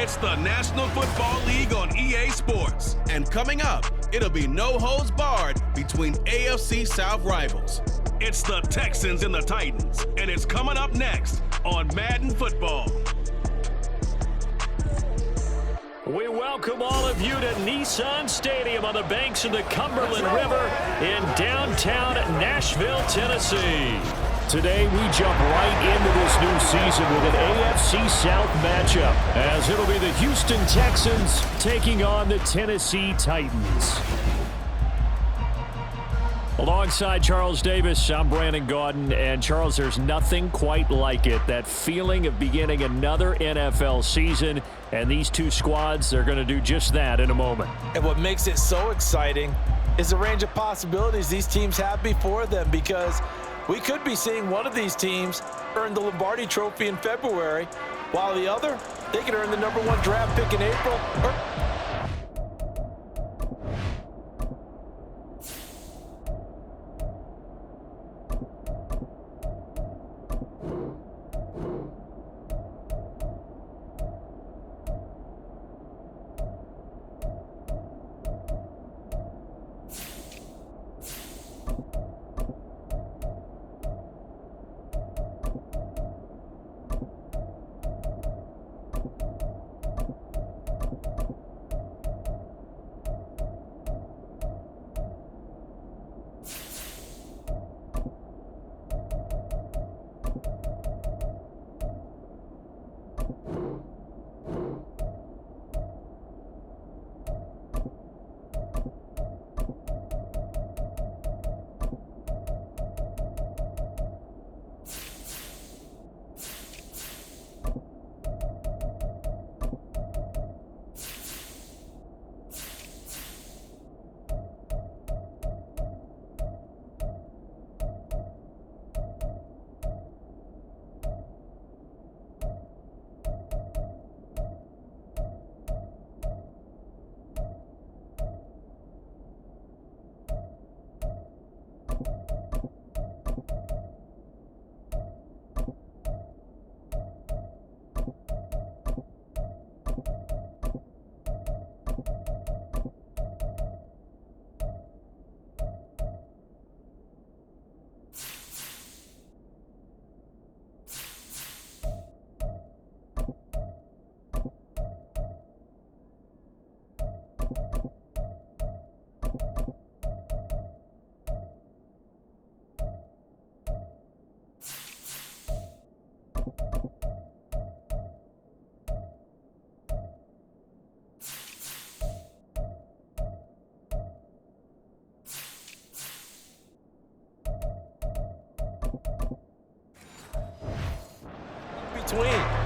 It's the National Football League on EA Sports. And coming up, it'll be no holds barred between AFC South rivals. It's the Texans and the Titans, and it's coming up next on Madden Football. We welcome all of you to Nissan Stadium on the banks of the Cumberland River in downtown Nashville, Tennessee. Today, we jump right into this new season with an AFC South matchup, as it'll be the Houston Texans taking on the Tennessee Titans. Alongside Charles Davis, I'm Brandon Gaudin, and Charles, there's nothing quite like it. That feeling of beginning another NFL season, and these two squads are going to do just that in a moment. And what makes it so exciting is the range of possibilities these teams have before them, because we could be seeing one of these teams earn the Lombardi Trophy in February, while the other, they could earn the #1 draft pick in April.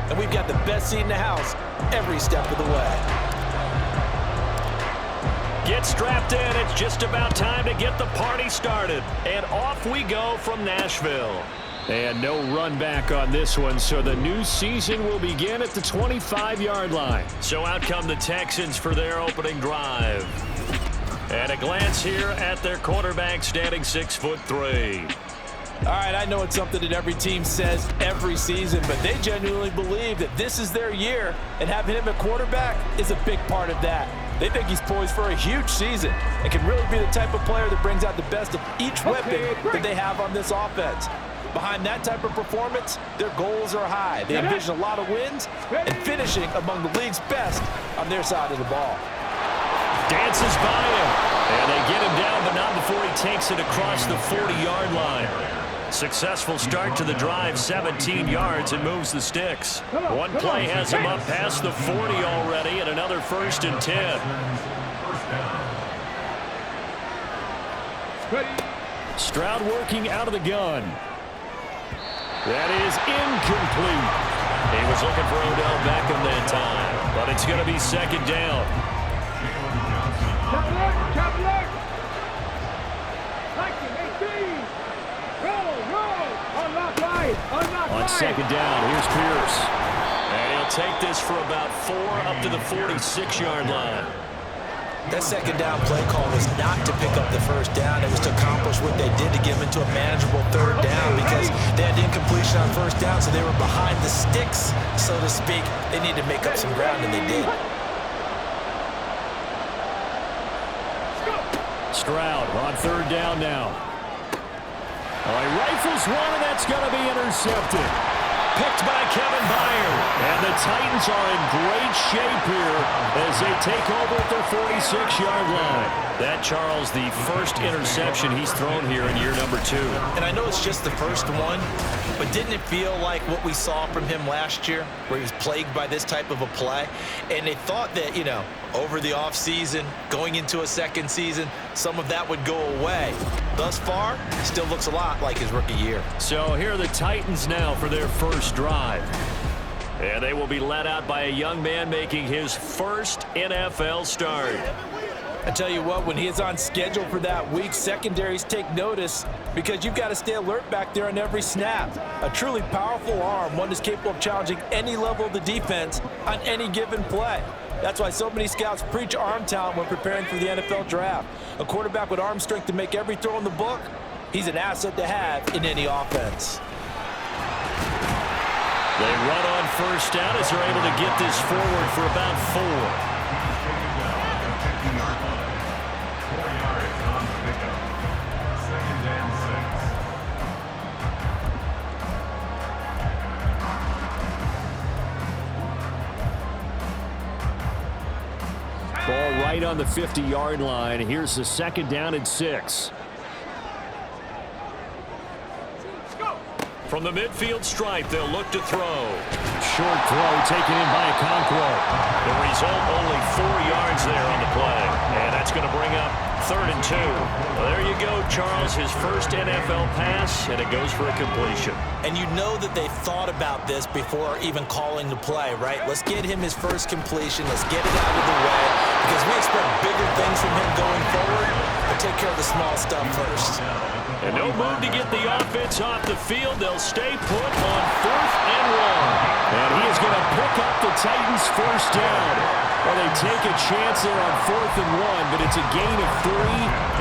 And we've got the best seat in the house every step of the way. Get strapped in. It's just about time to get the party started. And off we go from Nashville. And no run back on this one, so the new season will begin at the 25-yard line. So out come the Texans for their opening drive. And a glance here at their quarterback, standing 6'3". All right, I know it's something that every team says every season, but they genuinely believe that this is their year, and having him at quarterback is a big part of that. They think he's poised for a huge season and can really be the type of player that brings out the best of each weapon that they have on this offense. Behind that type of performance, their goals are high. They envision a lot of wins and finishing among the league's best on their side of the ball. Dances by him, and they get him down, but not before he takes it across the 40-yard line. Successful start to the drive, 17 yards, and moves the sticks. One play has him up past the 40 already, and another 1st and 10. Stroud working out of the gun. That is incomplete. He was looking for Odell Beckham that time, but it's going to be 2nd down. On 2nd down, here's Pierce. And he'll take this for about 4 up to the 46-yard line. That second down play call was not to pick up the first down. It was to accomplish what they did to get them into a manageable third down because they had incompletion on first down, so they were behind the sticks, so to speak. They needed to make up some ground, and they did. Stroud on third down now. He rifles one, and that's going to be intercepted. Picked by Kevin Byard. And the Titans are in great shape here as they take over at their 46-yard line. That, Charles, the first interception he's thrown here in year number 2. And I know it's just the first one, but didn't it feel like what we saw from him last year, where he was plagued by this type of a play? And they thought that, you know, over the offseason, going into a second season, some of that would go away. Thus far, still looks a lot like his rookie year. So here are the Titans now for their first drive. And they will be led out by a young man making his first NFL start. I tell you what, when he is on schedule for that week, secondaries take notice because you've got to stay alert back there on every snap. A truly powerful arm, one that's capable of challenging any level of the defense on any given play. That's why so many scouts preach arm talent when preparing for the NFL draft. A quarterback with arm strength to make every throw in the book, he's an asset to have in any offense. They run on first down as they're able to get this forward for about 4. Ball right on the 50-yard line. Here's the second down and 6. From the midfield stripe, they'll look to throw. Short throw taken in by Okonkwo. The result, only 4 yards there on the play. And that's going to bring up 3rd and 2. Well, there you go, Charles. His first NFL pass, and it goes for a completion. And you know that they thought about this before even calling the play, right? Let's get him his first completion. Let's get it out of the way because we expect bigger things from him going forward. But take care of the small stuff first. And no move to get the offense off the field. They'll stay put on 4th and 1. And he is going to pick up the Titans' first down. Well, they take a chance there on 4th and 1, but it's a gain of 3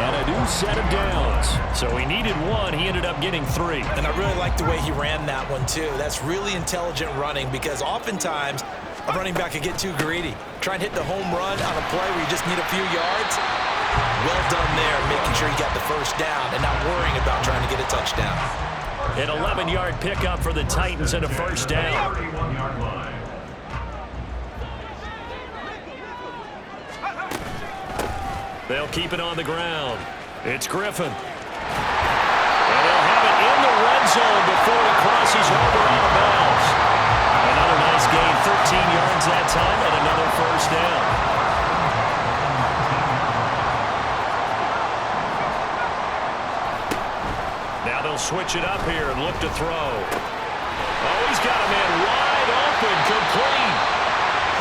and a new set of downs. So he needed 1. He ended up getting 3. And I really like the way he ran that one, too. That's really intelligent running because oftentimes a running back can get too greedy. Try and hit the home run on a play where you just need a few yards. Well done there, making sure he got the first down and not worrying about trying to get a touchdown. An 11-yard pickup for the Titans and a first down. They'll keep it on the ground. It's Griffin. And they'll have it in the red zone before he crosses over out of bounds. Another nice gain, 13 yards that time, and another first down. Now they'll switch it up here and look to throw. Oh, he's got a man wide open, complete.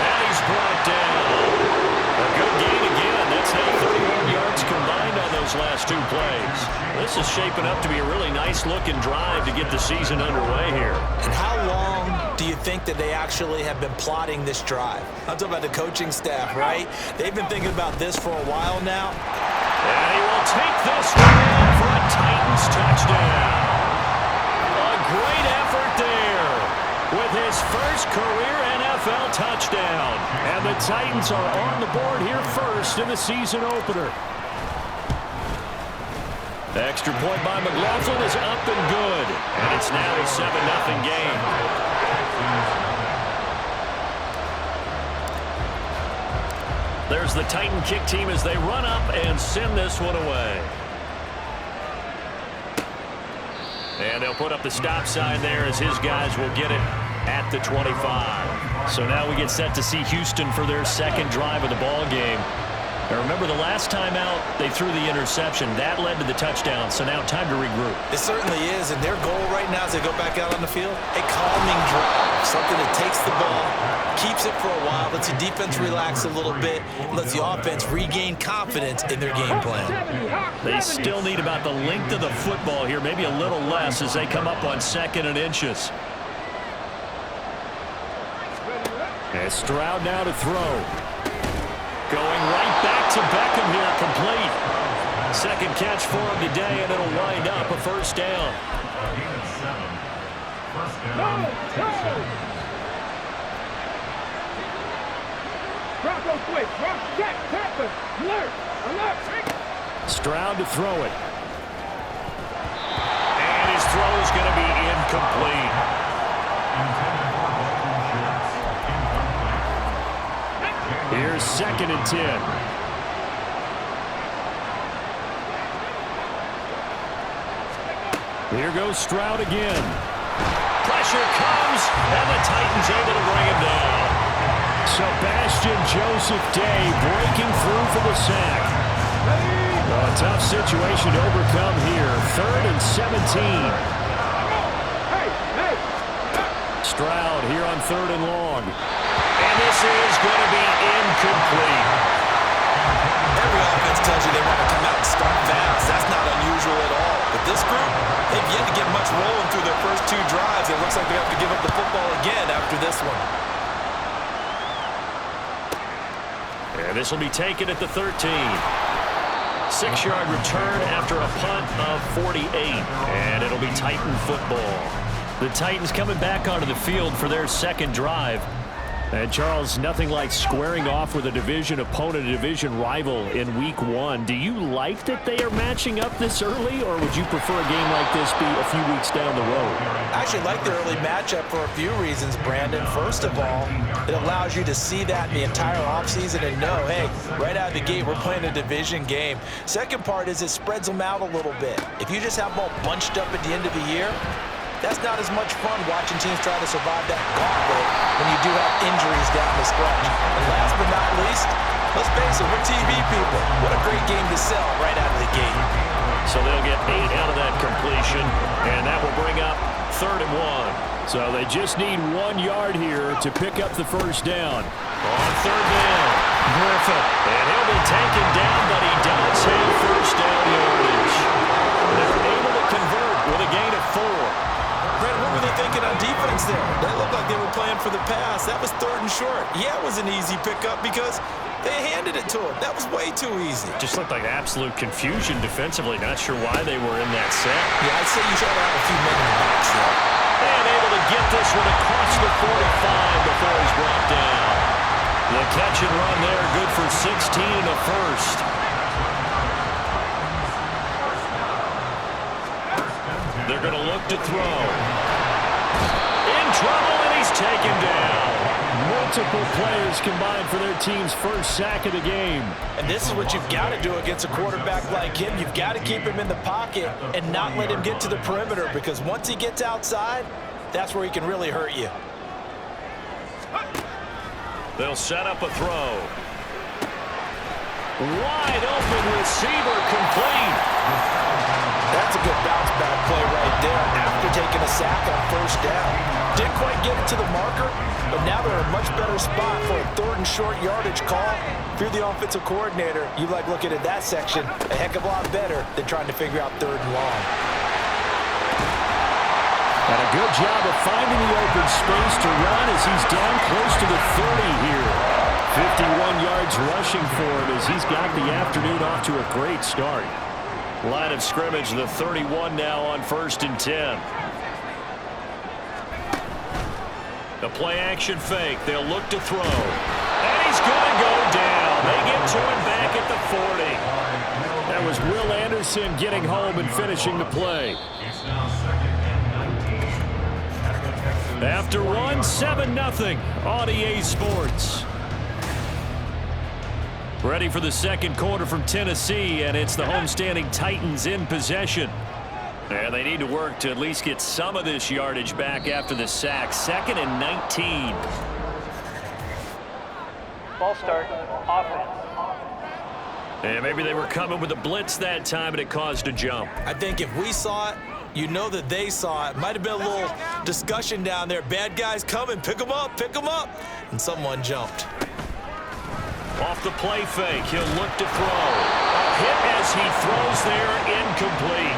And he's brought down. A good gain again. That's now 31 yards combined on those last 2 plays. This is shaping up to be a really nice-looking drive to get the season underway here. And how long do you think that they actually have been plotting this drive? I'm talking about the coaching staff, right? They've been thinking about this for a while now. And he will take this one in for a Titans touchdown. A great effort there with his first career NFL touchdown. And the Titans are on the board here first in the season opener. The extra point by McLaughlin is up and good. And it's now a 7-0 game. There's the Titan kick team as they run up and send this one away. And they'll put up the stop sign there as his guys will get it at the 25. So now we get set to see Houston for their second drive of the ball game. Now remember, the last time out, they threw the interception. That led to the touchdown, so now time to regroup. It certainly is, and their goal right now as they go back out on the field, a calming drive, something that takes the ball, keeps it for a while, lets the defense relax a little bit, and lets the offense regain confidence in their game plan. They still need about the length of the football here, maybe a little less as they come up on 2nd and inches. And Stroud now to throw. Going right back to Beckham here, complete. Second catch for him today, and it'll wind up a first down. Stroud to throw it. And his throw is going to be incomplete. Here's 2nd and 10. Here goes Stroud again. Pressure comes, and the Titans able to bring him down. Sebastian Joseph Day breaking through for the sack. A tough situation to overcome here. 3rd and 17. Stroud here on 3rd and long. And this is going to be incomplete. Every offense tells you they want to come out and start fast. That's not unusual at all. But this group, they've yet to get much rolling through their first 2 drives. It looks like they have to give up the football again after this one. And this will be taken at the 13. 6-yard return after a punt of 48. And it'll be Titan football. The Titans coming back onto the field for their 2nd drive. And Charles, nothing like squaring off with a division opponent, a division rival in week 1. Do you like that they are matching up this early, or would you prefer a game like this be a few weeks down the road? I actually like the early matchup for a few reasons, Brandon. First of all, it allows you to see that in the entire offseason and know, hey, right out of the gate, we're playing a division game. Second part is it spreads them out a little bit. If you just have them all bunched up at the end of the year, that's not as much fun watching teams try to survive that gauntlet when you do have injuries down the stretch. And last but not least, let's face it, we're TV people. What a great game to sell right out of the gate. So they'll get 8 out of that completion, and that will bring up 3rd and 1. So they just need 1 yard here to pick up the first down. On 3rd down, Griffin. And he'll be taken down, but he does have first down yardage. They're able to convert with a gain of 4. Brad, what were they thinking on defense there? That looked like they were playing for the pass. That was 3rd and short. Yeah, it was an easy pickup because they handed it to him. That was way too easy. Just looked like absolute confusion defensively. Not sure why they were in that set. Yeah, I'd say you should have a few men in the box there. And able to get this one across the 45 before he's brought down. The catch and run there, good for 16 and a first. They're going to look to throw. In trouble, and he's taken down. Multiple players combined for their team's first sack of the game. And this is what you've got to do against a quarterback like him. You've got to keep him in the pocket and not let him get to the perimeter, because once he gets outside, that's where he can really hurt you. They'll set up a throw. Wide open receiver, complete. That's a good bounce back play right there after taking a sack on first down. Didn't quite get it to the marker, but now they're in a much better spot for a 3rd and short yardage call. If you're the offensive coordinator, you like looking at that section a heck of a lot better than trying to figure out 3rd and long. And a good job of finding the open space to run as he's down close to the 30 here. 51 yards rushing for him as he's got the afternoon off to a great start. Line of scrimmage, the 31 now on 1st and 10. The play action fake. They'll look to throw. And he's going to go down. They get to him back at the 40. That was Will Anderson getting home and finishing the play. After one, 7-0 on EA Sports. Ready for the second quarter from Tennessee, and it's the homestanding Titans in possession. And they need to work to at least get some of this yardage back after the sack. 2nd and 19. Ball start, offense. And maybe they were coming with a blitz that time, and it caused a jump. I think if we saw it, you know that they saw it. Might have been a little discussion down there. Bad guys coming, pick them up, and someone jumped. Off the play fake, he'll look to throw. A hit as he throws there, incomplete.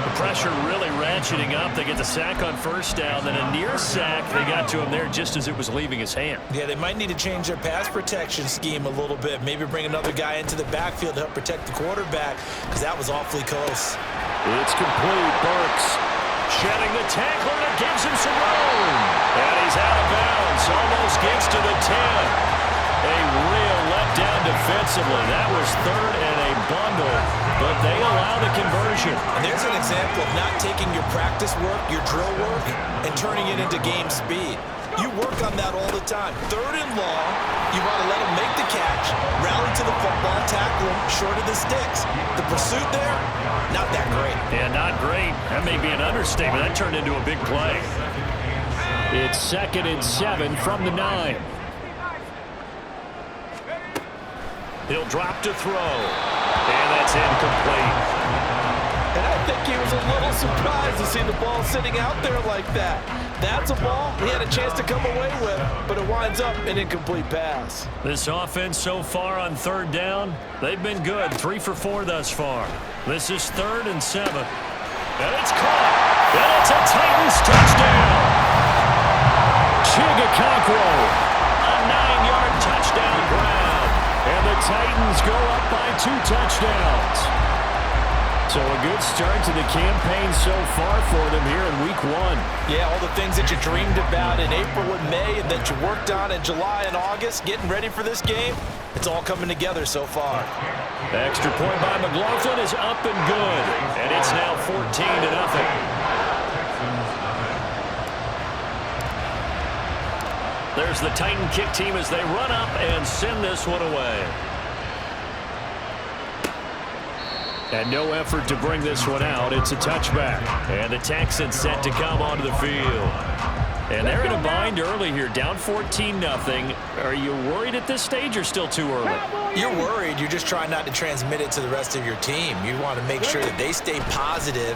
The pressure really ratcheting up. They get the sack on first down, then a near sack. They got to him there just as it was leaving his hand. Yeah, they might need to change their pass protection scheme a little bit. Maybe bring another guy into the backfield to help protect the quarterback, because that was awfully close. It's complete. Burks shedding the tackler, and it gives him some room. And he's out of bounds. Almost gets to the 10. A real letdown defensively. That was third and a bundle, but they allow the conversion. And there's an example of not taking your practice work, your drill work, and turning it into game speed. You work on that all the time. Third and long, you want to let him make the catch, rally to the football, tackle him short of the sticks. The pursuit there, not that great. Yeah, not great. That may be an understatement. That turned into a big play. It's 2nd and 7 from the 9. He'll drop to throw, and that's incomplete. And I think he was a little surprised to see the ball sitting out there like that. That's a ball he had a chance to come away with, but it winds up an incomplete pass. This offense so far on 3rd down, they've been good. 3 for 4 thus far. This is 3rd and 7. And it's caught. And it's a Titans touchdown. Chigakonkwo, a 9-yard touchdown grab. And the Titans go up by 2 touchdowns. So a good start to the campaign so far for them here in week 1. Yeah, all the things that you dreamed about in April and May and that you worked on in July and August, getting ready for this game, it's all coming together so far. The extra point by McLaughlin is up and good. And it's now 14-0. There's the Titan kick team as they run up and send this one away. And no effort to bring this one out. It's a touchback. And the Texans set to come onto the field. And they're in a bind early here, down 14-0. Are you worried at this stage or still too early? You're worried. You're just trying not to transmit it to the rest of your team. You want to make sure that they stay positive.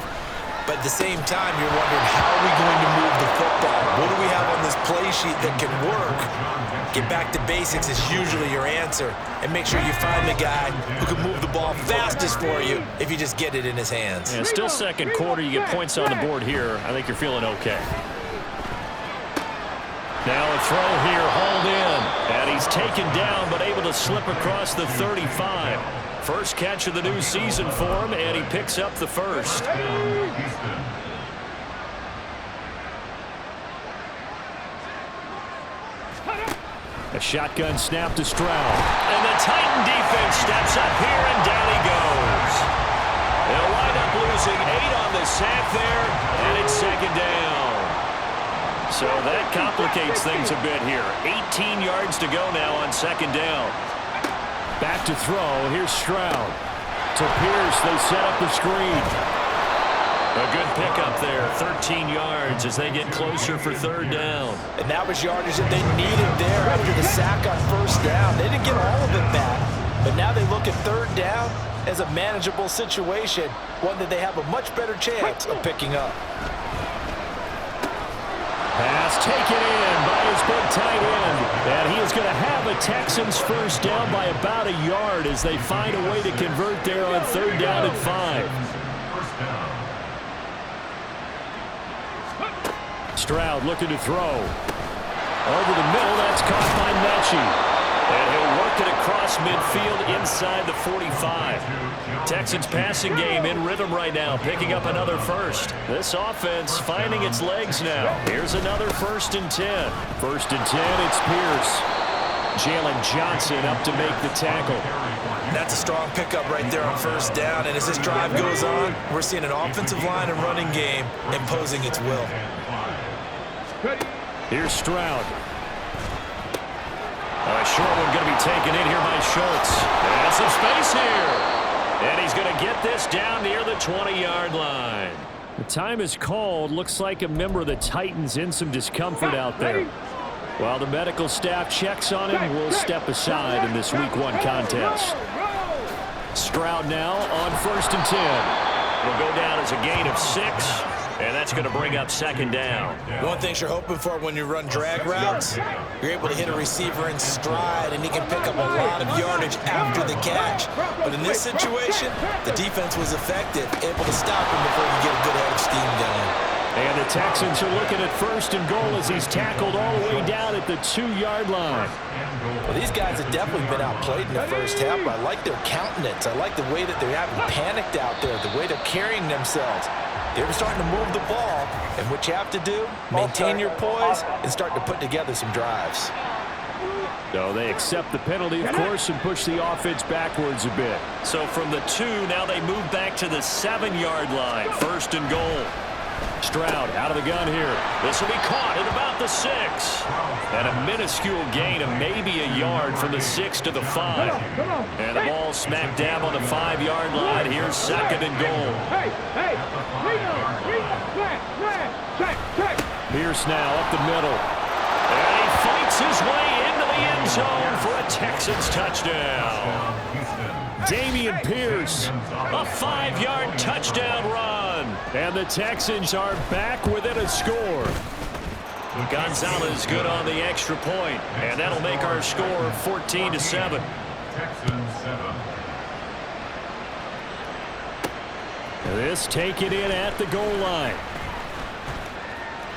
But at the same time, you're wondering, how are we going to move the football? What do we have on this play sheet that can work? Get back to basics is usually your answer. And make sure you find the guy who can move the ball fastest for you if you just get it in his hands. And still 2nd quarter, you get points on the board here. I think you're feeling okay. Now a throw here, hauled in. And he's taken down, but able to slip across the 35. First catch of the new season for him, and he picks up the first. A shotgun snap to Stroud. And the Titan defense steps up here, and down he goes. They'll wind up losing 8 on the sack there, and it's 2nd down. So that complicates things a bit here. 18 yards to go now on 2nd down. Back to throw. Here's Stroud. To Pierce. They set up the screen. A good pickup there. 13 yards as they get closer for 3rd down. And that was yardage that they needed there after the sack on 1st down. They didn't get all of it back. But now they look at 3rd down as a manageable situation, one that they have a much better chance of picking up. Pass taken in by his big tight end. And he is going to have a Texans first down by about a yard as they find a way to convert there on 3rd down and 5. Stroud looking to throw. Over the middle, that's caught by Mechie. And he'll work it across midfield inside the 45. Texans passing game in rhythm right now, picking up another first. This offense finding its legs now. Here's another 1st and 10. 1st and 10, it's Pierce. Jalen Johnson up to make the tackle. That's a strong pickup right there on 1st down. And as this drive goes on, we're seeing an offensive line and running game imposing its will. Here's Stroud. A short one going to be taken in here by Schultz. And some space here. And he's going to get this down near the 20-yard line. The time is called. Looks like a member of the Titans in some discomfort out there. While the medical staff checks on him, we'll step aside in this Week 1 contest. Stroud now on 1st and 10. It'll go down as a gain of 6. And that's going to bring up second down. One thing you're hoping for when you run drag routes, you're able to hit a receiver in stride, and he can pick up a lot of yardage after the catch. But in this situation, the defense was effective, able to stop him before he get a good head of steam going. And the Texans are looking at 1st and goal as he's tackled all the way down at the 2-yard line. Well, these guys have definitely been outplayed in the first half, but I like their countenance. I like the way that they're having panicked out there, the way they're carrying themselves. They're starting to move the ball, and what you have to do, maintain your poise and start to put together some drives. So they accept the penalty, of course, and push the offense backwards a bit. So from the 2, now they move back to the 7-yard line. 1st and goal. Stroud out of the gun here. This will be caught at about the 6. And a minuscule gain of maybe a yard from the 6 to the 5. And the ball smack dab on the 5-yard line. Here's 2nd and goal. Pierce now up the middle. And he fights his way into the end zone for a Texans touchdown. Dameon Pierce, a 5-yard touchdown run. And the Texans are back within a score. Gonzalez good on the extra point, and that'll make our score 14-7. This taken in at the goal line.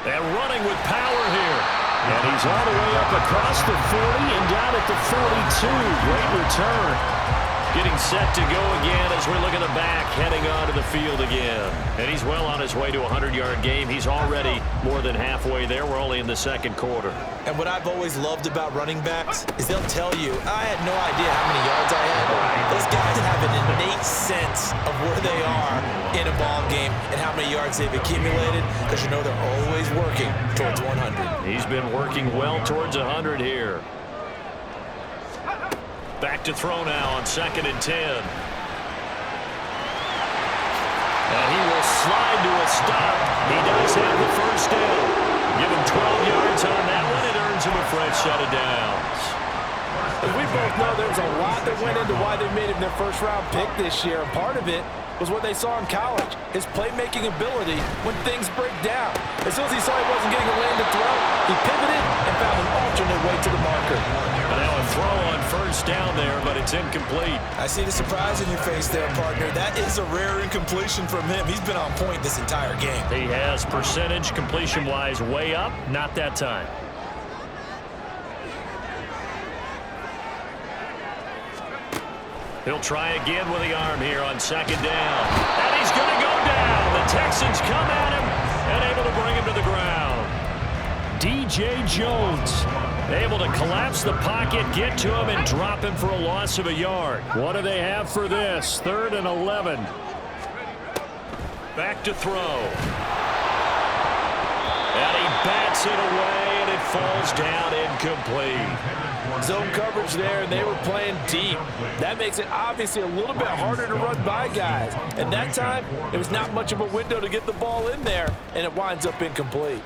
And running with power here. And he's all the way up across the 40 and down at the 42. Great return. Getting set to go again as we look at the back, heading onto the field again. And he's well on his way to a 100-yard game. He's already more than halfway there. We're only in the 2nd quarter. And what I've always loved about running backs is they'll tell you, I had no idea how many yards I had. Those guys have an innate sense of where they are in a ball game and how many yards they've accumulated, because you know they're always working towards 100. He's been working well towards 100 here. Back to throw now on 2nd and 10. And he will slide to a stop. He does have the 1st down. Give him 12 yards on that one. It earns him a fresh set of downs. And we both know there's a lot that went into why they made him their 1st-round pick this year. And part of it was what they saw in college, his playmaking ability when things break down. As soon as he saw he wasn't getting a lane to throw, he pivoted and found an alternate way to the marker. And now a throw on 1st down there, but it's incomplete. I see the surprise in your face there, partner. That is a rare incompletion from him. He's been on point this entire game. He has percentage completion-wise way up, not that time. He'll try again with the arm here on 2nd down. And he's going to go down. The Texans come at him and able to bring him to the ground. D.J. Jones able to collapse the pocket, get to him, and drop him for a loss of a yard. What do they have for this? 3rd and 11. Back to throw. And he bats it away, and it falls down incomplete. Zone coverage there, and they were playing deep. That makes it obviously a little bit harder to run by guys. And that time, there was not much of a window to get the ball in there, and it winds up incomplete.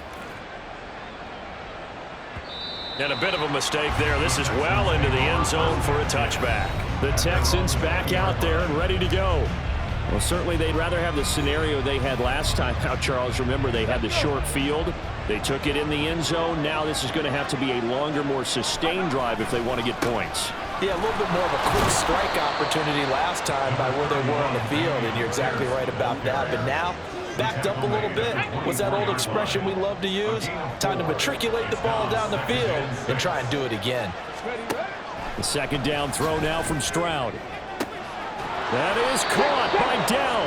And a bit of a mistake there. This is well into the end zone for a touchback. The Texans back out there and ready to go. Well, certainly they'd rather have the scenario they had last time out, Charles. Remember, they had the short field. They took it in the end zone. Now this is going to have to be a longer, more sustained drive if they want to get points. Yeah, a little bit more of a quick strike opportunity last time by where they were on the field, and you're exactly right about that. But now, backed up a little bit. What's that old expression we love to use? Time to matriculate the ball down the field and try and do it again. The 2nd down throw now from Stroud. That is caught by Dell.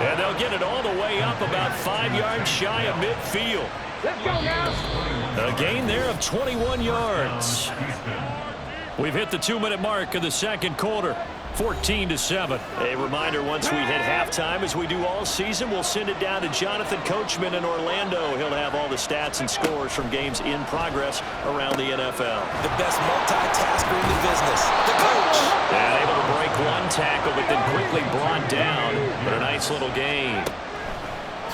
And they'll get it all the way up about 5 yards shy of midfield. Let's go now. A gain there of 21 yards. We've hit the 2-minute mark of the 2nd quarter. 14-7. A reminder, once we hit halftime, as we do all season, we'll send it down to Jonathan Coachman in Orlando. He'll have all the stats and scores from games in progress around the NFL. The best multitasker in the business, the coach. And able to break one tackle, but then quickly brought down. But a nice little gain.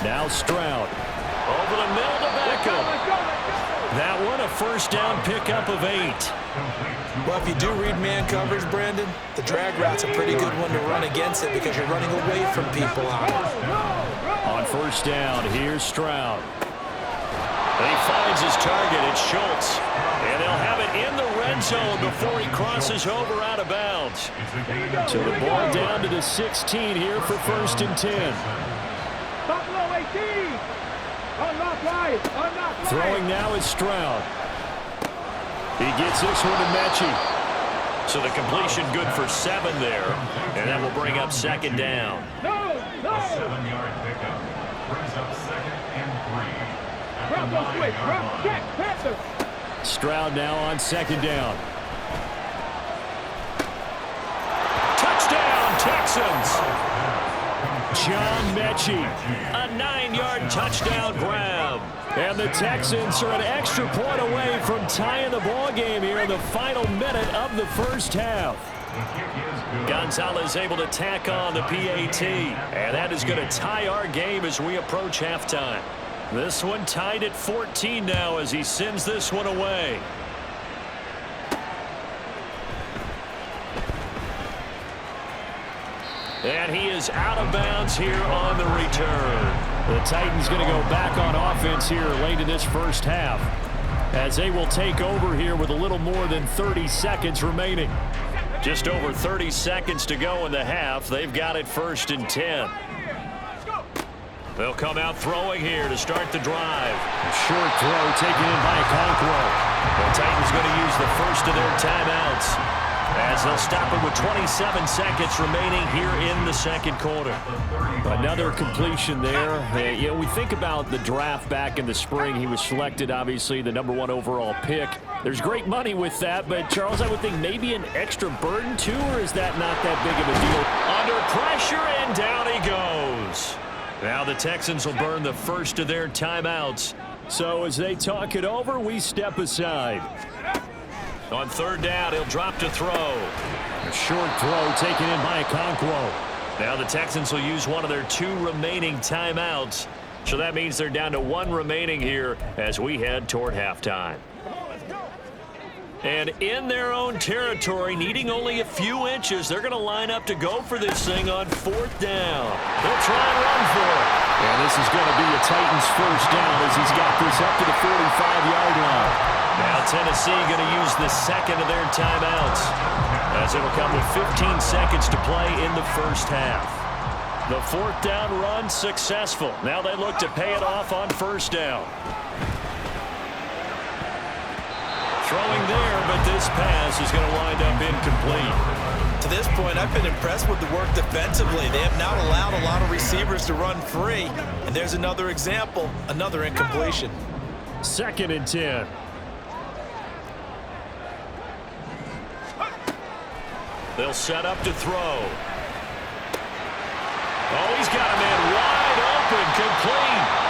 Now Stroud. Over the middle to Beckham. That one, a 1st down pickup of 8. Well, if you do read man coverage, Brandon, the drag route's a pretty good one to run against it because you're running away from people on it. On first down. Here's Stroud. And he finds his target. It's Schultz. And they'll have it in the red zone before he crosses over out of bounds. So the ball down to the 16 here for 1st and 10. Buffalo 18. Unlock right. Throwing now is Stroud. He gets this one to Mechie. So the completion good for 7 there. And that will bring up 2nd down. No. 7-yard pickup brings up 2nd and 3. Broncos switch. Drop check. Panthers. Stroud now on 2nd down. Touchdown, Texans. John Mechie, a 9-yard touchdown grab. And the Texans are an extra point away from tying the ball game here in the final minute of the first half. Gonzalez able to tack on the PAT. And that is going to tie our game as we approach halftime. This one tied at 14 now as he sends this one away. And he is out of bounds here on the return. The Titans going to go back on offense here late in this first half, as they will take over here with a little more than 30 seconds remaining. Just over 30 seconds to go in the half. They've got it 1st and 10. They'll come out throwing here to start the drive. Short throw taken in by Okonkwo. The Titans going to use the first of their timeouts, as they'll stop it with 27 seconds remaining here in the 2nd quarter. Another completion there. You know, we think about the draft back in the spring. He was selected, obviously, the #1 overall pick. There's great money with that, but, Charles, I would think maybe an extra burden, too, or is that not that big of a deal? Under pressure, and down he goes. Now the Texans will burn the first of their timeouts. So as they talk it over, we step aside. On 3rd down, he'll drop to throw. A short throw taken in by Okonkwo. Now the Texans will use one of their 2 remaining timeouts. So that means they're down to 1 remaining here as we head toward halftime. And in their own territory, needing only a few inches, they're going to line up to go for this thing on 4th down. They'll try and run for it. And this is going to be a Titans first down as he's got this up to the 45-yard line. Now Tennessee going to use the 2nd of their timeouts, as it'll come with 15 seconds to play in the first half. The 4th down run successful. Now they look to pay it off on 1st down. Throwing there, but this pass is going to wind up incomplete. To this point, I've been impressed with the work defensively. They have not allowed a lot of receivers to run free. And there's another example, another incompletion. 2nd and 10. They'll set up to throw. Oh, he's got a man wide open, complete.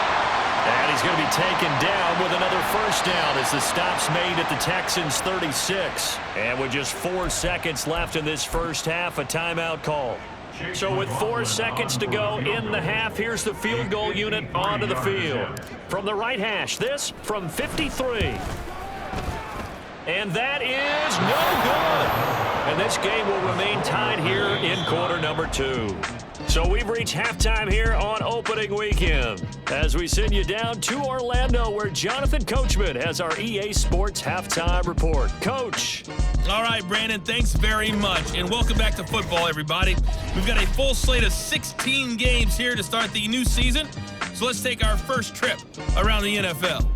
And he's going to be taken down with another first down as the stop's made at the Texans' 36. And with just 4 seconds left in this first half, a timeout call. So with 4 seconds to go in the half, here's the field goal unit onto the field. From the right hash, this from 53. And that is no good. And this game will remain tied here in quarter number 2. So we've reached halftime here on opening weekend as we send you down to Orlando, where Jonathan Coachman has our EA Sports halftime report. Coach. All right, Brandon, thanks very much, and welcome back to football, everybody. We've got a full slate of 16 games here to start the new season, so let's take our first trip around the NFL.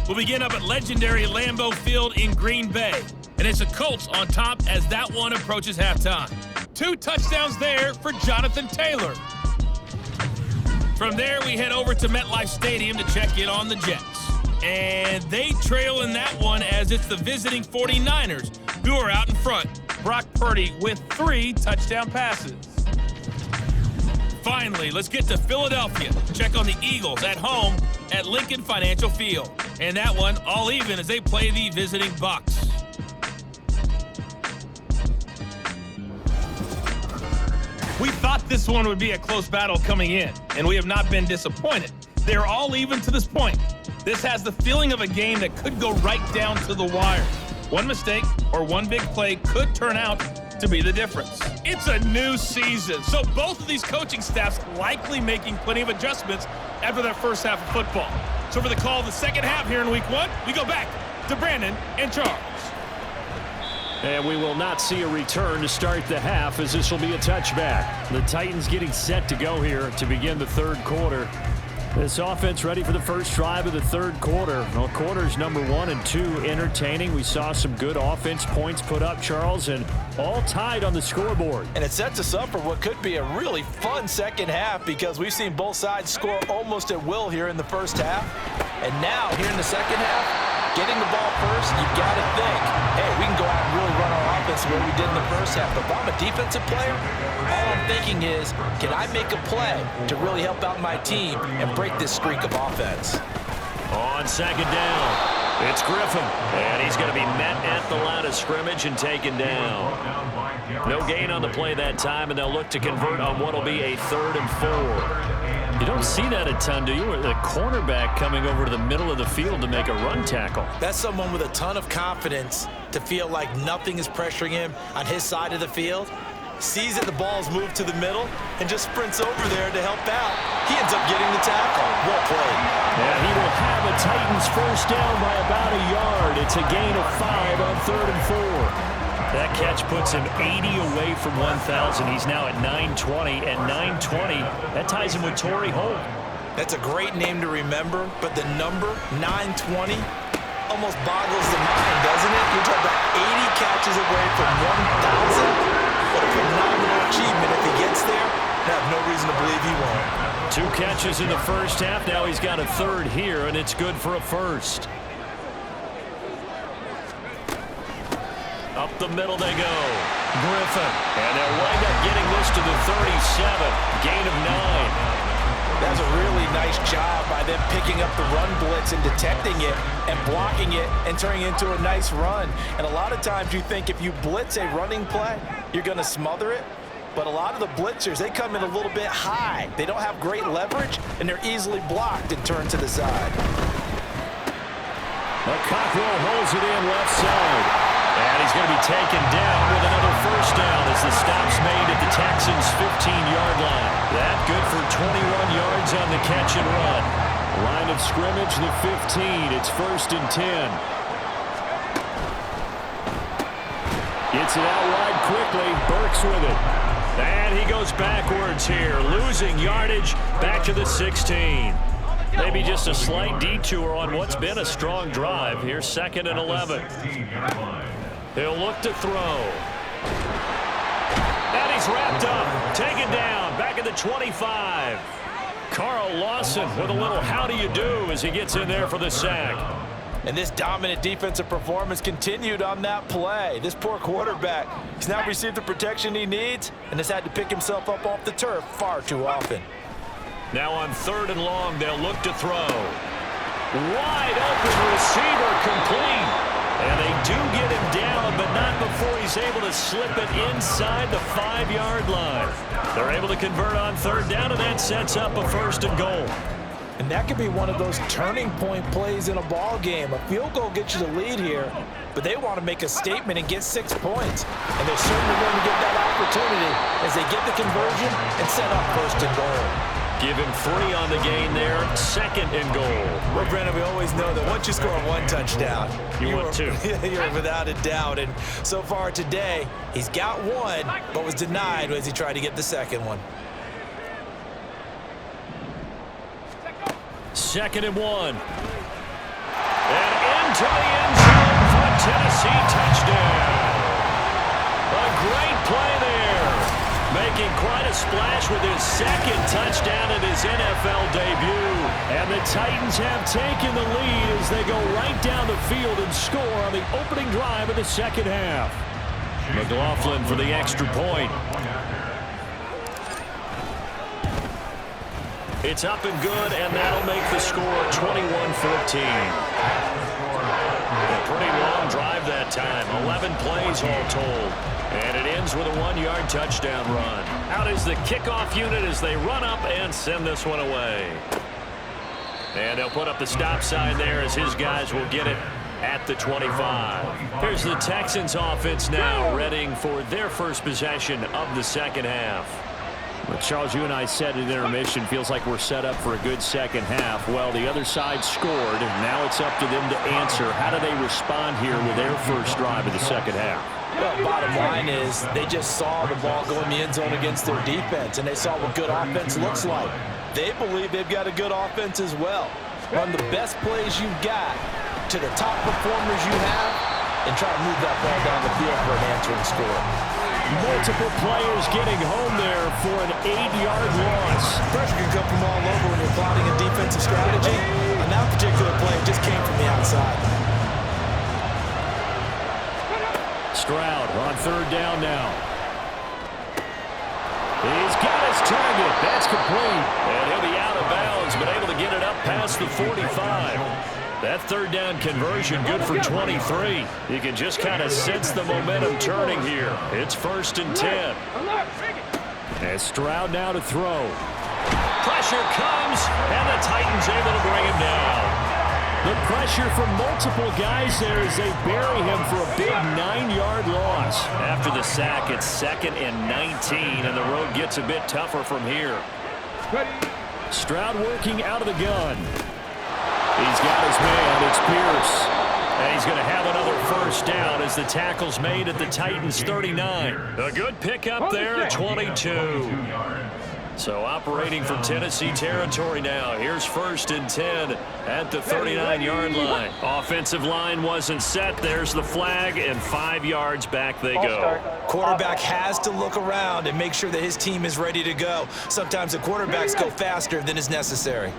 We'll begin up at legendary Lambeau Field in Green Bay, and it's the Colts on top as that one approaches halftime. 2 touchdowns there for Jonathan Taylor. From there, we head over to MetLife Stadium to check in on the Jets. And they trail in that one as it's the visiting 49ers who are out in front. Brock Purdy with 3 touchdown passes. Finally, let's get to Philadelphia. Check on the Eagles at home at Lincoln Financial Field. And that one all even as they play the visiting Bucs. We thought this one would be a close battle coming in, and we have not been disappointed. They're all even to this point. This has the feeling of a game that could go right down to the wire. One mistake or one big play could turn out to be the difference. It's a new season, so both of these coaching staffs likely making plenty of adjustments after their first half of football. So for the call of the second half here in week 1, we go back to Brandon and Charles. And we will not see a return to start the half, as this will be a touchback. The Titans getting set to go here to begin the third quarter. This offense ready for the first drive of the third quarter. Well, quarters number 1 and 2 entertaining. We saw some good offense points put up, Charles, and all tied on the scoreboard. And it sets us up for what could be a really fun second half, because we've seen both sides score almost at will here in the first half. And now, here in the second half, getting the ball first, you got to think, hey, we can go out and really run our offense the way we did in the first half. But if I'm a defensive player, all I'm thinking is, can I make a play to really help out my team and break this streak of offense? On second down, it's Griffin, and he's going to be met at the line of scrimmage and taken down. No gain on the play that time, and they'll look to convert on what will be a 3rd and 4. You don't see that a ton, do you? The cornerback coming over to the middle of the field to make a run tackle. That's someone with a ton of confidence to feel like nothing is pressuring him on his side of the field. Sees that the ball's moved to the middle and just sprints over there to help out. He ends up getting the tackle. Well played. And he will have a Titans first down by about a yard. It's a gain of 5 on 3rd and 4. That catch puts him 80 away from 1,000. He's now at 920, and 920, that ties him with Torrey Holt. That's a great name to remember, but the number 920 almost boggles the mind, doesn't it? You're talking about 80 catches away from 1,000. What a phenomenal achievement. If he gets there, I have no reason to believe he won't. 2 catches in the first half. Now he's got a 3rd here, and it's good for a 1st. Up the middle they go. Griffin. And they'll wind up getting this to the 37. Gain of 9. That's a really nice job by them picking up the run blitz and detecting it and blocking it and turning it into a nice run. And a lot of times you think if you blitz a running play, you're going to smother it. But a lot of the blitzers, they come in a little bit high. They don't have great leverage, and they're easily blocked and turned to the side. Cockrell holds it in left side. And he's going to be taken down with another first down as the stop's made at the Texans' 15-yard line. That good for 21 yards on the catch and run. Line of scrimmage, the 15. It's 1st and 10. Gets it out wide quickly. Burks with it. And he goes backwards here, losing yardage back to the 16. Maybe just a slight detour on what's been a strong drive. Here's 2nd and 11. He'll look to throw. And he's wrapped up. Taken down. Back at the 25. Carl Lawson with a little how do you do as he gets in there for the sack. And this dominant defensive performance continued on that play. This poor quarterback, he's now received the protection he needs and has had to pick himself up off the turf far too often. Now on 3rd and long, they'll look to throw. Wide open receiver complete. And they do get him down, but not before he's able to slip it inside the 5-yard line. They're able to convert on 3rd down, and that sets up a 1st and goal. And that could be one of those turning point plays in a ball game. A field goal gets you the lead here, but they want to make a statement and get 6 points. And they're certainly going to get that opportunity as they get the conversion and set up 1st and goal. Give him 3 on the gain there, 2nd and goal. Well, Brandon, we always know that once you score 1 touchdown, you want 2. You're without a doubt. And so far today, he's got 1, but was denied as he tried to get the 2nd one. 2nd and 1. And into the end zone for a Tennessee touchdown. A great play there. Making quite a splash with his 2nd touchdown in his NFL debut. And the Titans have taken the lead as they go right down the field and score on the opening drive of the second half. McLaughlin for the extra point. It's up and good, and that'll make the score 21-14. A pretty long drive that time. 11 plays all told. And it ends with a 1-yard touchdown run. Out is the kickoff unit as they run up and send this one away. And they'll put up the stop sign there as his guys will get it at the 25. Here's the Texans offense now, readying for their first possession of the second half. Well, Charles, you and I said at intermission, feels like we're set up for a good second half. Well, the other side scored, and now it's up to them to answer. How do they respond here with their first drive of the second half? Well, bottom line is they just saw the ball go in the end zone against their defense, and they saw what good offense looks like. They believe they've got a good offense as well. Run the best plays you've got to the top performers you have, and try to move that ball down the field for an answering score. Multiple players getting home there for an 8-yard loss. Pressure can come from all over when you're plotting a defensive strategy. On that particular play, it just came from the outside. Stroud on third down now. He's got his target. That's complete. And he'll be out of bounds, but able to get it up past the 45. That third down conversion good for 23. You can just kind of sense the momentum turning here. It's 1st and 10. And Stroud now to throw. Pressure comes, and the Titans able to bring him down. The pressure from multiple guys there as they bury him for a big 9-yard loss. After the sack, it's 2nd and 19, and the road gets a bit tougher from here. Stroud working out of the gun. He's got his man. It's Pierce. And he's going to have another first down as the tackle's made at the Titans' 39. A good pickup there at 22. So operating from Tennessee territory now. Here's 1st and 10 at the 39-yard line. Offensive line wasn't set. There's the flag, and 5 yards back they go. Quarterback has to look around and make sure that his team is ready to go. Sometimes the quarterbacks go faster than is necessary.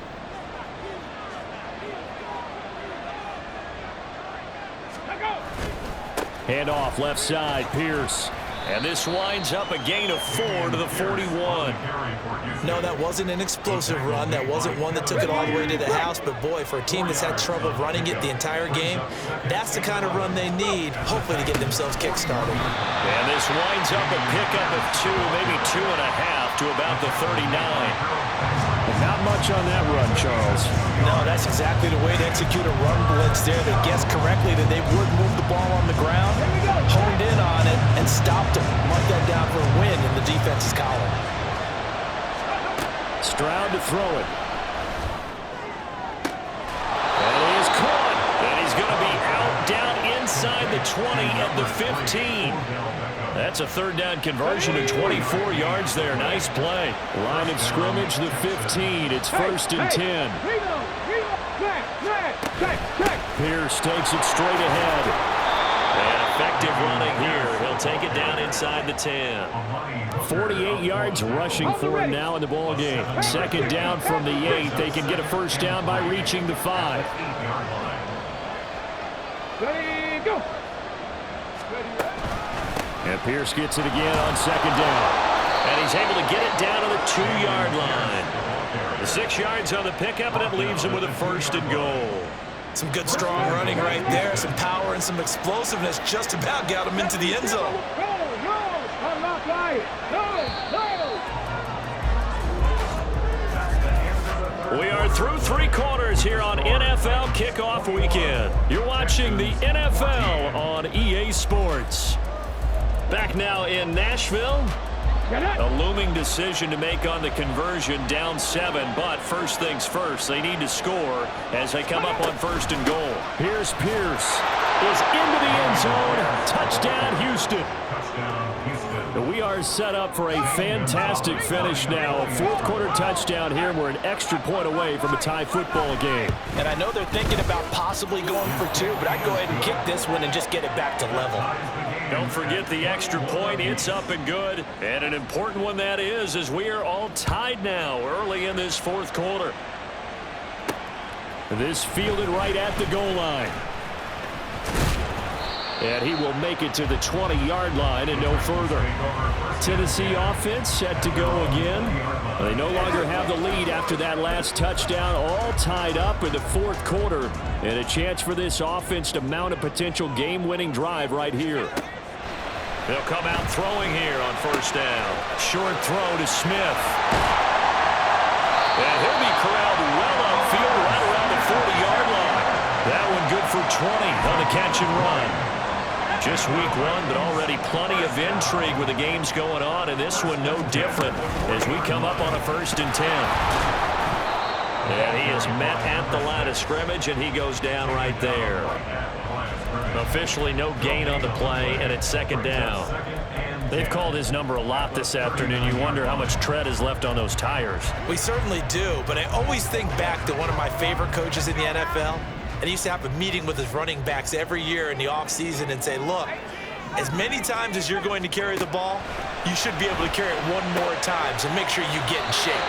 Handoff left side, Pierce. And this winds up a gain of 4 to the 41. No, that wasn't an explosive run. That wasn't one that took it all the way to the house. But, boy, for a team that's had trouble running it the entire game, that's the kind of run they need, hopefully, to get themselves kick-started. And this winds up a pickup of 2, maybe 2.5 to about the 39. Not much on that run, Charles. No, that's exactly the way to execute a run blitz there. They guessed correctly that they would move the ball on the ground, honed in on it, and stopped them. Mark that down for a win in the defense's column. Stroud to throw it. And he is caught. And he's going to be out down inside the 20 at the 15. That's a third down conversion of 24 yards there. Nice play. Line of scrimmage, the 15. It's 1st and 10. Pierce takes it straight ahead. And effective running here. He'll take it down inside the 10. 48 yards rushing for him now in the ball game. 2nd down from the 8. They can get a first down by reaching the 5. Ready, go. And Pierce gets it again on 2nd down. And he's able to get it down to the 2-yard line. The 6 yards on the pickup, and it leaves him with a 1st and goal. Some good, strong running right there. Some power and some explosiveness just about got him into the end zone. We are through 3 quarters here on NFL Kickoff Weekend. You're watching the NFL on EA Sports. Back now in Nashville. A looming decision to make on the conversion, down 7, but first things first, they need to score as they come up on 1st and goal. Here's Pierce is into the end zone. Touchdown, Houston. We are set up for a fantastic finish now. A 4th quarter touchdown here, and we're an extra point away from a tie football game. And I know they're thinking about possibly going for 2, but I'd go ahead and kick this one and just get it back to level. Don't forget the extra point. It's up and good. And an important one that is, as we are all tied now early in this 4th quarter. This fielded right at the goal line. And he will make it to the 20-yard line and no further. Tennessee offense set to go again. They no longer have the lead after that last touchdown, all tied up in the 4th quarter. And a chance for this offense to mount a potential game-winning drive right here. They'll come out throwing here on 1st down. Short throw to Smith. And he'll be corralled well upfield right around the 40-yard line. That one good for 20 on the catch and run. Just week one, but already plenty of intrigue with the games going on, and this one no different as we come up on a 1st and 10. And he is met at the line of scrimmage, and he goes down right there. Officially no gain on the play, and it's 2nd down. They've called his number a lot this afternoon. You wonder how much tread is left on those tires. We certainly do, but I always think back to one of my favorite coaches in the NFL. And he used to have a meeting with his running backs every year in the offseason and say, look, as many times as you're going to carry the ball, you should be able to carry it 1 more time, so make sure you get in shape.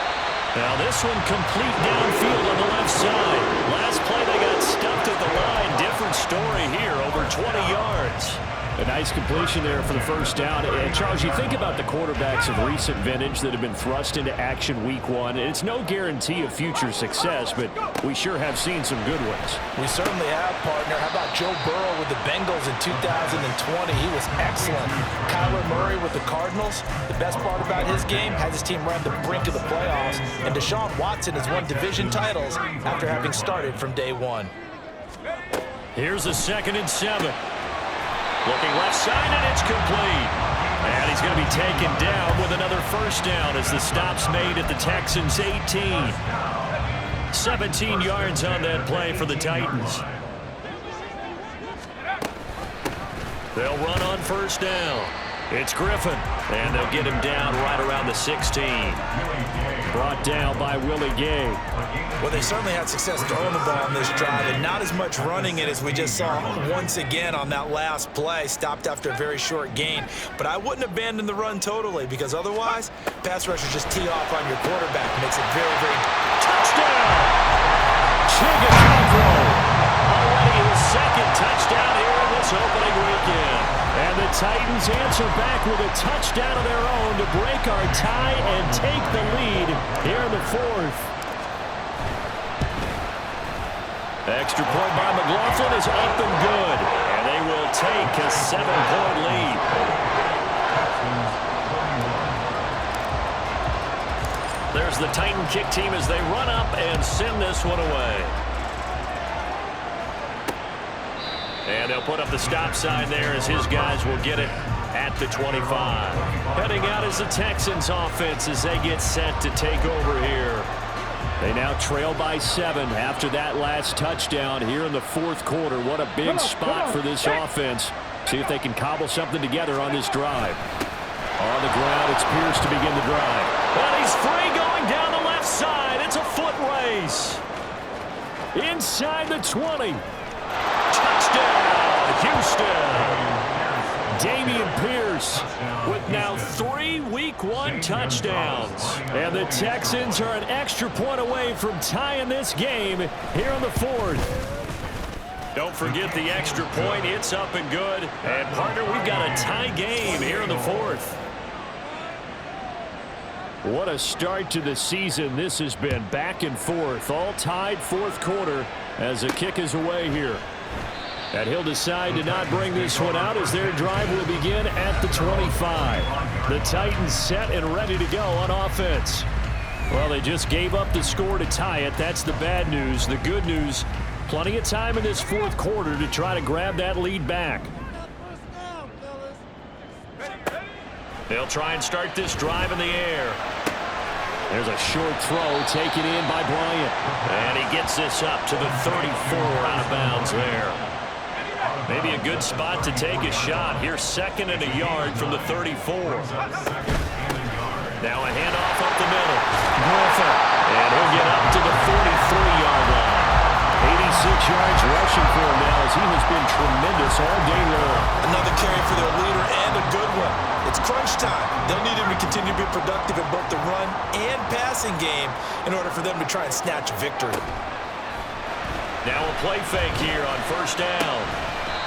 Now this one complete downfield on the left side. Last play they got stuffed at the line. Different story here, over 20 yards. A nice completion there for the 1st down. And Charles, you think about the quarterbacks of recent vintage that have been thrust into action week one. It's no guarantee of future success, but we sure have seen some good ones. We certainly have, partner. How about Joe Burrow with the Bengals in 2020? He was excellent. Kyler Murray with the Cardinals. The best part about his game, has his team run the brink of the playoffs. And Deshaun Watson has won division titles after having started from day one. Here's a 2nd and 7. Looking left side, and it's complete. And he's going to be taken down with another 1st down as the stop's made at the Texans' 18. 17 yards on that play for the Titans. They'll run on 1st down. It's Griffin, and they'll get him down right around the 16. Brought down by Willie Gay. Well, they certainly had success throwing the ball on this drive, and not as much running it as we just saw once again on that last play. Stopped after a very short gain. But I wouldn't abandon the run totally, because otherwise, pass rushers just tee off on your quarterback. Makes it very, very... Touchdown! Chigato! Already his 2nd touchdown here in this opening weekend. And the Titans answer back with a touchdown of their own to break our tie and take the lead here in the 4th. Extra point by McLaughlin is up and good. And they will take a 7-point lead. There's the Titan kick team as they run up and send this one away. And they'll put up the stop sign there as his guys will get it at the 25. Heading out is the Texans offense as they get set to take over here. They now trail by 7 after that last touchdown here in the 4th quarter. What a big spot for this offense. See if they can cobble something together on this drive. On the ground, it's Pierce to begin the drive. And he's free going down the left side. It's a foot race. Inside the 20. Touchdown, Houston. Dameon Pierce with now 3 Week 1 touchdowns. And the Texans are an extra point away from tying this game here in the 4th. Don't forget the extra point. It's up and good. And, partner, we've got a tie game here in the 4th. What a start to the season this has been. Back and forth, all tied 4th quarter as the kick is away here. And he'll decide to not bring this one out as their drive will begin at the 25. The Titans set and ready to go on offense. Well, they just gave up the score to tie it. That's the bad news. The good news, plenty of time in this 4th quarter to try to grab that lead back. They'll try and start this drive in the air. There's a short throw taken in by Bryant. And he gets this up to the 34 out of bounds there. Maybe a good spot to take a shot. Here's 2nd and a yard from the 34. Now a handoff up the middle. Griffin. And he'll get up to the 43-yard line. 86 yards rushing for him now as he has been tremendous all day long. Another carry for their leader and a good one. It's crunch time. They'll need him to continue to be productive in both the run and passing game in order for them to try and snatch a victory. Now a play fake here on 1st down.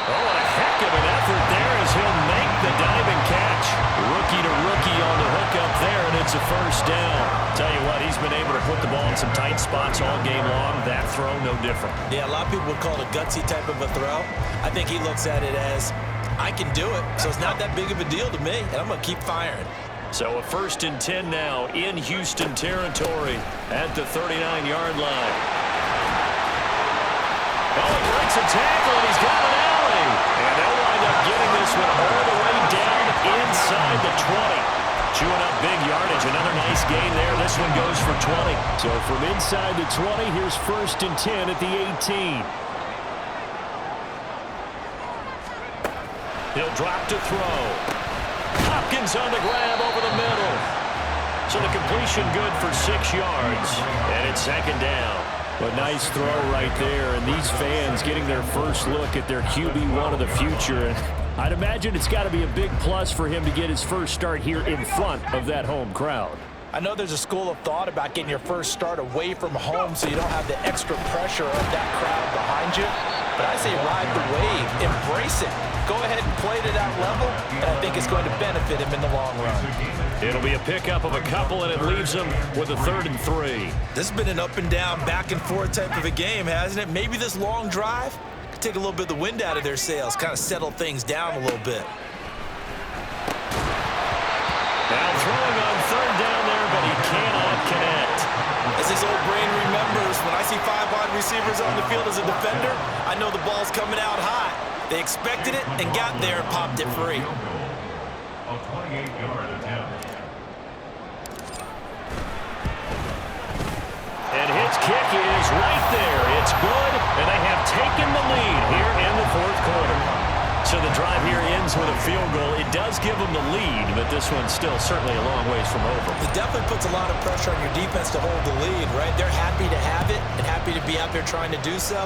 Oh, what a heck of an effort there as he'll make the diving catch. Rookie to rookie on the hook up there, and it's a 1st down. Tell you what, he's been able to put the ball in some tight spots all game long. That throw, no different. Yeah, a lot of people would call it a gutsy type of a throw. I think he looks at it as, I can do it, so it's not that big of a deal to me, and I'm going to keep firing. So a 1st and 10 now in Houston territory at the 39-yard line. Oh, he breaks a tackle, and the 20. Chewing up big yardage. Another nice gain there. This one goes for 20. So from inside the 20, here's 1st and 10 at the 18. He'll drop to throw. Hopkins on the grab over the middle. So the completion good for 6 yards. And it's 2nd down. A nice throw right there. And these fans getting their first look at their QB1 of the future. And I'd imagine it's got to be a big plus for him to get his first start here in front of that home crowd. I know there's a school of thought about getting your first start away from home so you don't have the extra pressure of that crowd behind you. But I say ride the wave, embrace it. Go ahead and play to that level, and I think it's going to benefit him in the long run. It'll be a pickup of a couple, and it leaves him with a 3rd and 3. This has been an up and down, back and forth type of a game, hasn't it? Maybe this long drive could take a little bit of the wind out of their sails, kind of settle things down a little bit. Now throwing on 3rd down there, but he cannot connect. As his old brain remembers, when I see 5 wide receivers on the field as a defender, I know the ball's coming out high. They expected it and got there and popped it free. A 28-yard attempt. And his kick is right there. It's good, and they have taken the lead here in the 4th quarter. So the drive here ends with a field goal. It does give them the lead, but this one's still certainly a long ways from over. It definitely puts a lot of pressure on your defense to hold the lead, right? They're happy to have it and happy to be out there trying to do so.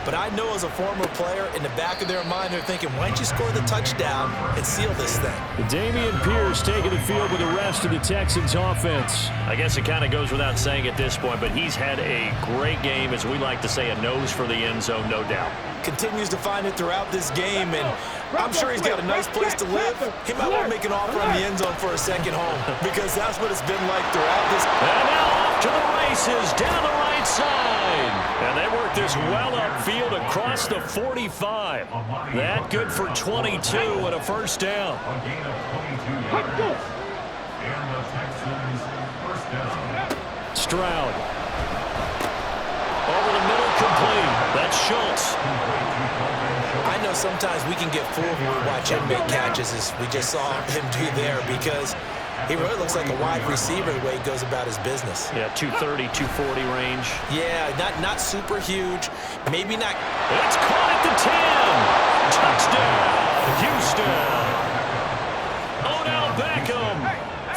But I know as a former player, in the back of their mind, they're thinking, why don't you score the touchdown and seal this thing? Dameon Pierce taking the field with the rest of the Texans offense. I guess it kind of goes without saying at this point, but he's had a great game, as we like to say, a nose for the end zone, no doubt. Continues to find it throughout this game, and I'm sure he's got a nice place to live. He might want to make an offer on the end zone for a second home, because that's what it's been like throughout this. And now off to the races, down the right side. And they work this well upfield across the 45. That good for 22 and a 1st down. A gain of 22 yards. And the Texans' 1st down. Stroud. Over the middle, complete. That's Schultz. I know sometimes we can get fooled when we watch him make catches, as we just saw him do there, because he really looks like a wide receiver the way he goes about his business. Yeah, 230, 240 range. Yeah, not super huge. Maybe not. It's caught at the 10. Touchdown, Houston. Odell Beckham,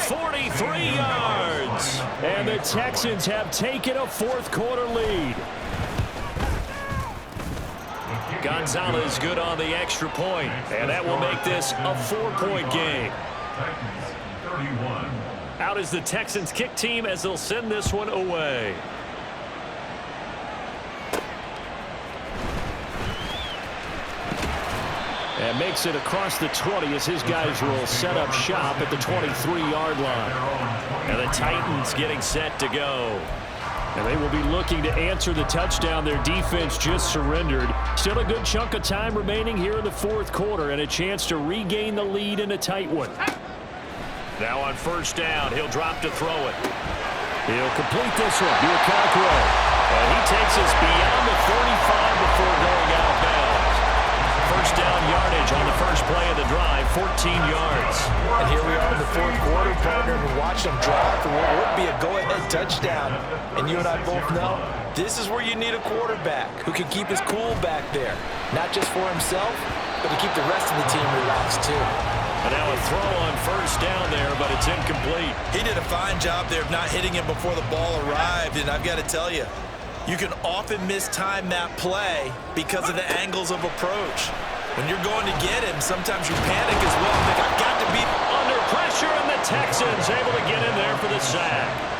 43 yards. And the Texans have taken a 4th quarter lead. Gonzalez good on the extra point, and that will make this a 4-point game. Titans 31. Out is the Texans kick team as they'll send this one away. And makes it across the 20 as his guys will set up shop at the 23-yard line. And the Titans getting set to go. And they will be looking to answer the touchdown their defense just surrendered. Still a good chunk of time remaining here in the 4th quarter and a chance to regain the lead in a tight one. Now on 1st down, he'll drop to throw it. He'll complete this one to Okakro. And he takes us beyond the 35 before going out of bounds. 1st down yardage on the first play of the drive, 14 yards. And here we are in the 4th quarter, partner, and watch them drive for what would be a go-ahead touchdown. And you and I both know this is where you need a quarterback who can keep his cool back there. Not just for himself, but to keep the rest of the team relaxed too. And now a throw on 1st down there, but it's incomplete. He did a fine job there of not hitting him before the ball arrived, and I've got to tell you, you can often mistime that play because of the angles of approach. When you're going to get him, sometimes you panic as well. Think, I've got to be under pressure, and the Texans able to get in there for the sack.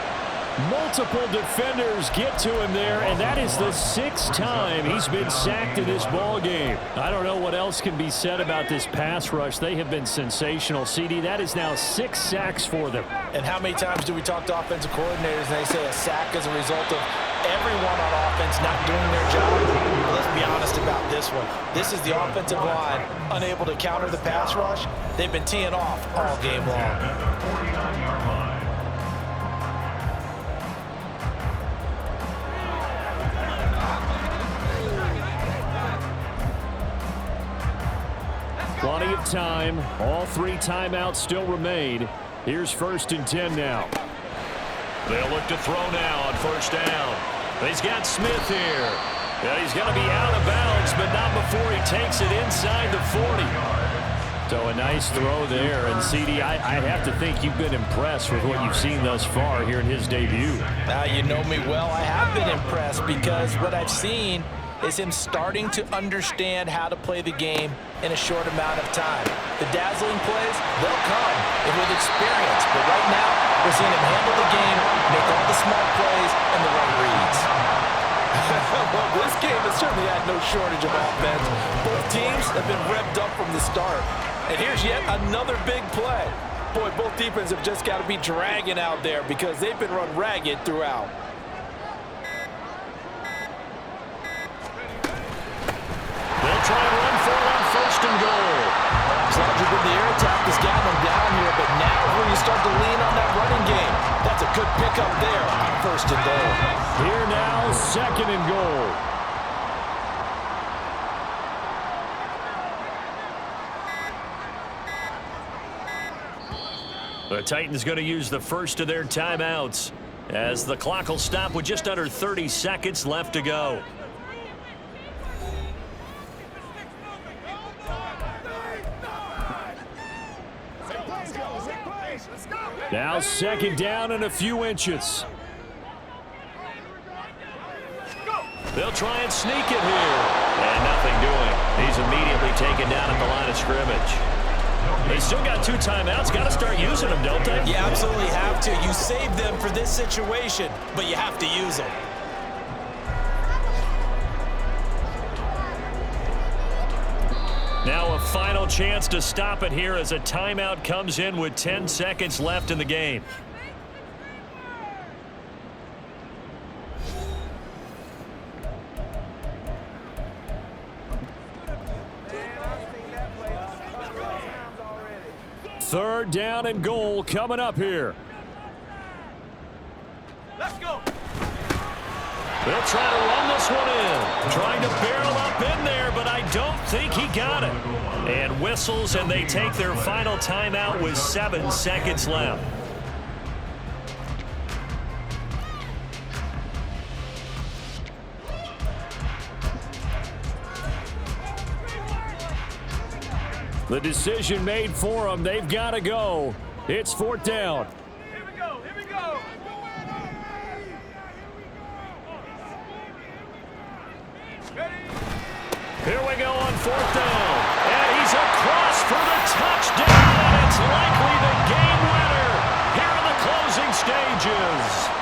Multiple defenders get to him there, and that is the 6th time he's been sacked in this ball game. I don't know what else can be said about this pass rush. They have been sensational. CD, that is now 6 sacks for them. And how many times do we talk to offensive coordinators and they say a sack is a result of everyone on offense not doing their job? Well, let's be honest about this one. This is the offensive line unable to counter the pass rush. They've been teeing off all game long. At the 49-yard line. Plenty of time. All 3 timeouts still remain. Here's 1st and 10 now. They'll look to throw now on 1st down. He's got Smith here. Yeah, he's going to be out of bounds, but not before he takes it inside the 40. So a nice throw there. And, CD, I have to think you've been impressed with what you've seen thus far here in his debut. Now, you know me well. I have been impressed because what I've seen is him starting to understand how to play the game in a short amount of time. The dazzling plays, they'll come with experience. But right now, we're seeing him handle the game, make all the smart plays, and the right reads. Well, this game has certainly had no shortage of offense. Both teams have been revved up from the start. And here's yet another big play. Boy, both defenses have just got to be dragging out there because they've been run ragged throughout. They'll try and run for it on 1st and goal. Slouching with the air attack has gotten them down here, but now where you start to lean on that running game. That's a good pickup there on 1st and goal. Here now, 2nd and goal. The Titans going to use the first of their timeouts as the clock will stop with just under 30 seconds left to go. Now 2nd down and a few inches. They'll try and sneak it here. And nothing doing. He's immediately taken down at the line of scrimmage. They still got 2 timeouts. Got to start using them, don't they? You absolutely have to. You save them for this situation, but you have to use them. Now a final chance to stop it here as a timeout comes in with 10 seconds left in the game. Third down and goal coming up here. Let's go. They'll try to run this one in. Trying to barrel up in there, but I don't think he got it. And whistles, and they take their final timeout with 7 seconds left. The decision made for them. They've got to go. It's 4th down. Here we go. Here we go. Here we go on 4th down. And he's across for the touchdown. And it's likely the game winner here in the closing stages.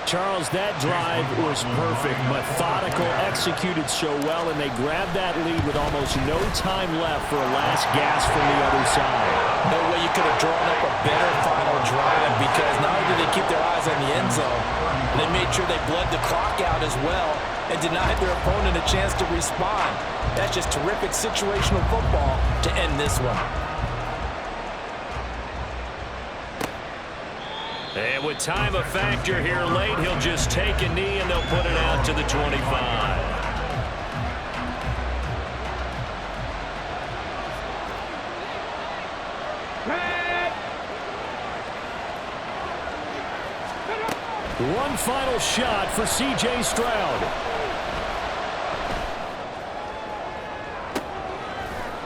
Charles, that drive was perfect. Methodical, executed so well, and they grabbed that lead with almost no time left for a last gasp from the other side. No way you could have drawn up a better final drive because not only did they keep their eyes on the end zone, they made sure they bled the clock out as well and denied their opponent a chance to respond. That's just terrific situational football to end this one. And with time a factor here late, he'll just take a knee and they'll put it out to the 25. One final shot for C.J. Stroud.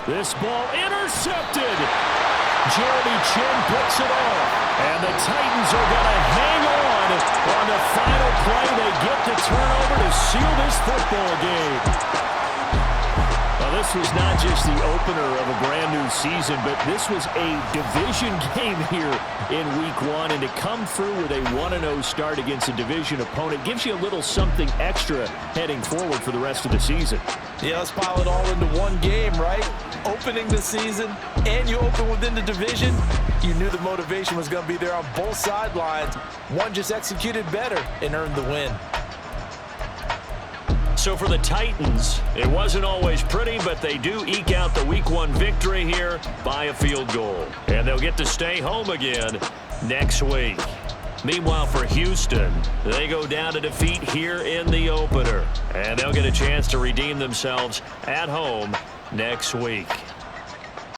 This ball intercepted. Jeremy Chinn picks it off. And the Titans are going to hang on the final play. They get the turnover to seal this football game. Now, this was not just the opener of a brand-new season, but this was a division game here in Week 1. And to come through with a 1-0 start against a division opponent gives you a little something extra heading forward for the rest of the season. Yeah, let's pile it all into one game, right? Opening the season, and you open within the division. You knew the motivation was going to be there on both sidelines. One just executed better and earned the win. So for the Titans, it wasn't always pretty, but they do eke out the Week 1 victory here by a field goal. And they'll get to stay home again next week. Meanwhile, for Houston, they go down to defeat here in the opener. And they'll get a chance to redeem themselves at home next week.